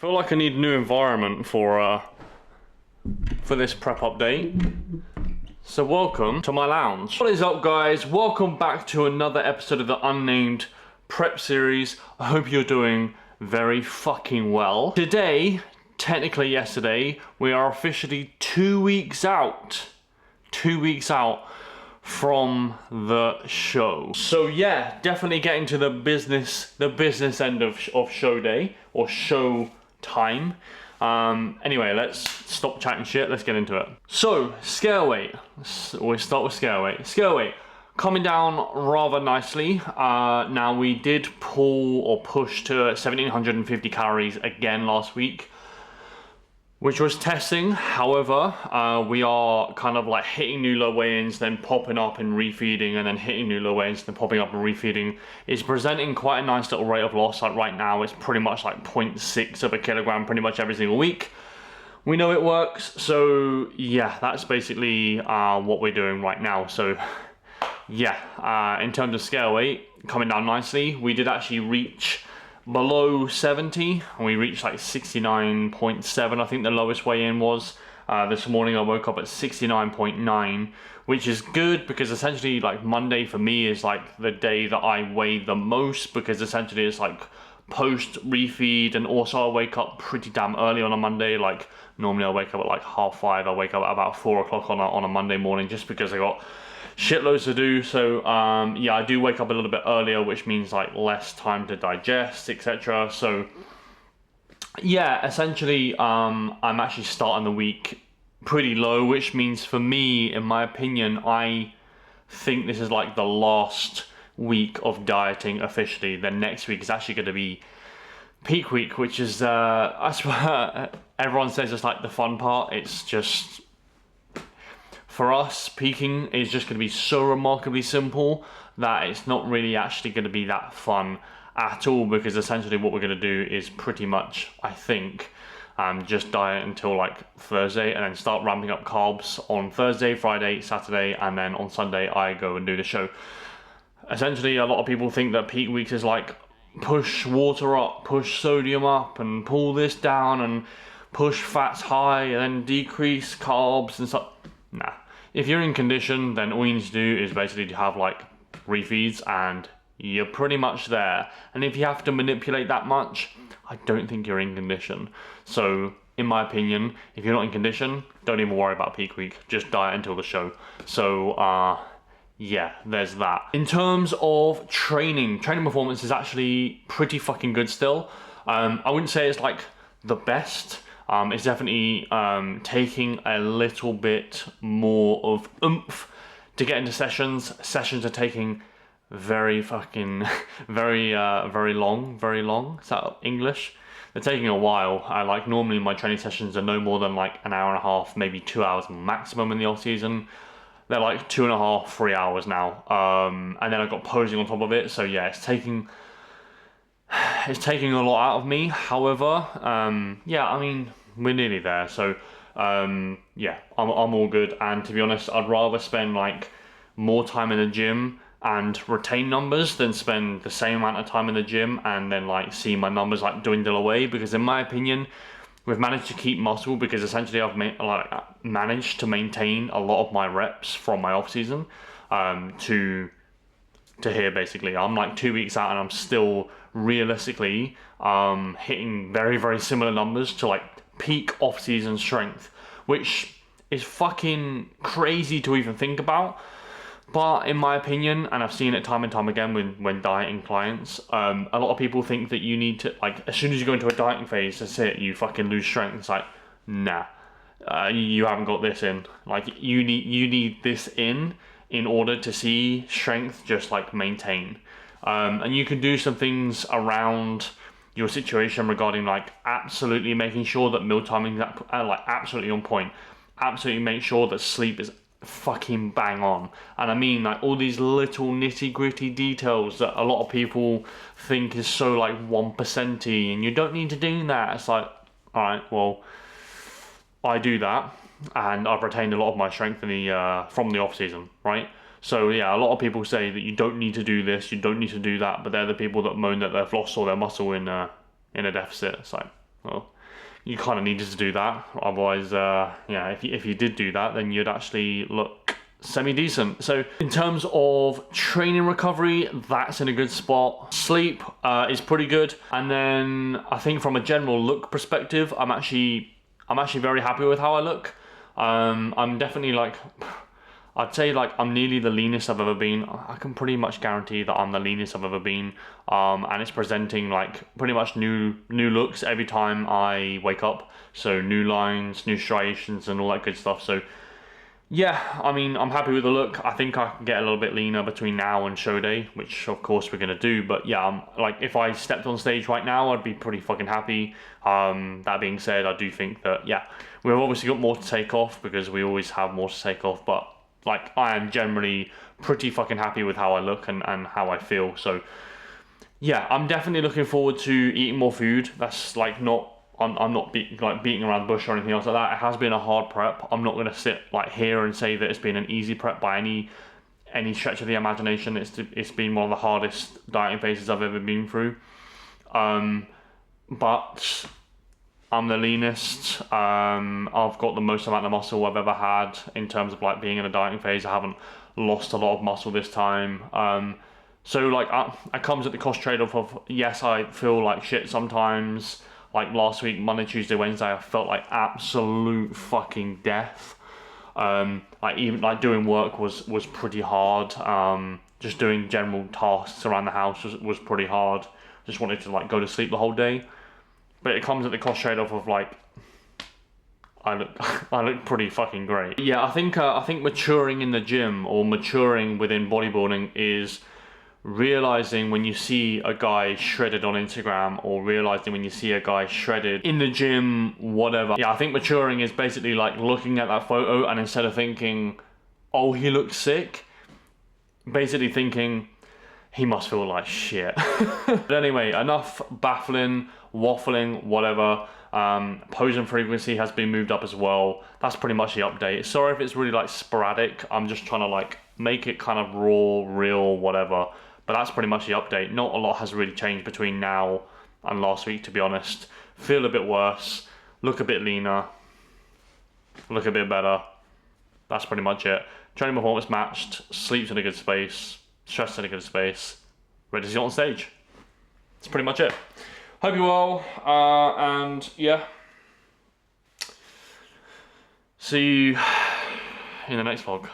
Feel like I need a new environment for this prep update. So welcome to my lounge. What is up, guys? Welcome back to another episode of the Unnamed Prep series. I hope you're doing very fucking well. Today, technically yesterday, we are officially 2 weeks out. 2 weeks out from the show. So yeah, definitely getting to the business end of show day or show time. Anyway, let's stop chatting shit. Let's get into it. So scale weight. We start with scale weight. Scale weight coming down rather nicely. Now we did pull or push to 1750 calories again last week, which was testing. However, we are kind of like hitting new low weigh-ins, then popping up and refeeding, and then hitting new low weigh-ins, then popping up and refeeding. It's presenting quite a nice little rate of loss. Like right now, it's pretty much like 0.6 of a kilogram pretty much every single week. We know it works. So yeah, that's basically what we're doing right now. So yeah, in terms of scale weight, coming down nicely. We did actually reach below 70, and we reached like 69.7, I think the lowest weigh-in was. This morning I woke up at 69.9, which is good because essentially like Monday for me is like the day that I weigh the most, because essentially it's like post refeed, and also I wake up pretty damn early on a Monday. Like normally I wake up at like 5:30, I wake up at about 4 o'clock on a Monday morning, just because I got shitloads to do. So yeah, I do wake up a little bit earlier, which means like less time to digest, etc. So yeah, essentially I'm actually starting the week pretty low, which means for me, in my opinion, I think this is like the last week of dieting officially. Then next week is actually going to be peak week, which is I swear everyone says it's like the fun part. It's just, for us, peaking is just going to be so remarkably simple that it's not really actually going to be that fun at all, because essentially what we're going to do is pretty much, I think, just diet until like Thursday, and then start ramping up carbs on Thursday, Friday, Saturday, and then on Sunday I go and do the show. Essentially, a lot of people think that peak weeks is like push water up, push sodium up, and pull this down, and push fats high, and then decrease carbs and stuff. Nah. If you're in condition, then all you need to do is basically to have like refeeds, and you're pretty much there. And if you have to manipulate that much, I don't think you're in condition. So in my opinion, if you're not in condition, don't even worry about peak week. Just diet until the show. So yeah, there's that. In terms of training performance is actually pretty fucking good still. I wouldn't say it's like the best. It's definitely taking a little bit more of oomph to get into sessions. Sessions are taking very fucking, very long. Is that English? They're taking a while. Like normally my training sessions are no more than like an hour and a half, maybe 2 hours maximum in the off season. They're like 2.5, 3 hours now. And then I've got posing on top of it. So yeah, it's taking a lot out of me. However, yeah, I mean, we're nearly there. So yeah, I'm all good. And to be honest, I'd rather spend like more time in the gym and retain numbers than spend the same amount of time in the gym and then like see my numbers like dwindle away. Because in my opinion, we've managed to keep muscle, because essentially I've managed to maintain a lot of my reps from my off season to here. Basically I'm like 2 weeks out and I'm still realistically hitting very similar numbers to like peak off-season strength, which is fucking crazy to even think about. But in my opinion, and I've seen it time and time again when dieting clients, a lot of people think that you need to, like, as soon as you go into a dieting phase, that's it, you fucking lose strength. It's like, nah, you haven't got this in. Like, you need this in order to see strength just like maintain. And you can do some things around your situation regarding like absolutely making sure that meal timing is like absolutely on point. Absolutely make sure that sleep is fucking bang on. And I mean like all these little nitty gritty details that a lot of people think is so like 1%y, and you don't need to do that. It's like, alright, well, I do that and I've retained a lot of my strength in the from the off season, right? So yeah, a lot of people say that you don't need to do this, you don't need to do that, but they're the people that moan that they've lost all their muscle in a deficit. It's like, well, you kind of needed to do that. Otherwise, yeah, if you did do that, then you'd actually look semi-decent. So in terms of training recovery, that's in a good spot. Sleep is pretty good. And then I think from a general look perspective, I'm actually very happy with how I look. I'm definitely like, I'd say like I'm nearly the leanest I've ever been. I can pretty much guarantee that I'm the leanest I've ever been. And it's presenting like pretty much new looks every time I wake up. So new lines, new striations and all that good stuff. So yeah, I mean, I'm happy with the look. I think I can get a little bit leaner between now and show day, which of course we're gonna do. But yeah, like if I stepped on stage right now, I'd be pretty fucking happy. That being said, I do think that, yeah, we've obviously got more to take off because we always have more to take off. But like, I am generally pretty fucking happy with how I look and how I feel. So yeah, I'm definitely looking forward to eating more food. That's like not, I'm not beating around the bush or anything else like that. It has been a hard prep. I'm not gonna sit like here and say that it's been an easy prep by any stretch of the imagination. It's been one of the hardest dieting phases I've ever been through. But I'm the leanest. I've got the most amount of muscle I've ever had in terms of like being in a dieting phase. I haven't lost a lot of muscle this time. So like it comes at the cost trade-off of, yes, I feel like shit sometimes. Like last week, Monday, Tuesday, Wednesday, I felt like absolute fucking death. Like even like doing work was pretty hard. Just doing general tasks around the house was pretty hard. Just wanted to like go to sleep the whole day. But it comes at the cost trade-off of like, I look pretty fucking great. Yeah, I think maturing in the gym or maturing within bodybuilding is realizing when you see a guy shredded on Instagram or realizing when you see a guy shredded in the gym, whatever. Yeah, I think maturing is basically like looking at that photo and instead of thinking, oh, he looks sick, basically thinking, he must feel like shit. But anyway, enough baffling, waffling, whatever. Posing frequency has been moved up as well. That's pretty much the update. Sorry if it's really like sporadic. I'm just trying to like make it kind of raw, real, whatever. But that's pretty much the update. Not a lot has really changed between now and last week, to be honest. Feel a bit worse, look a bit leaner, look a bit better. That's pretty much it. Training performance matched, sleep's in a good space, stress in a good space, ready to get on stage. That's pretty much it. Hope you're well, and yeah. See you in the next vlog.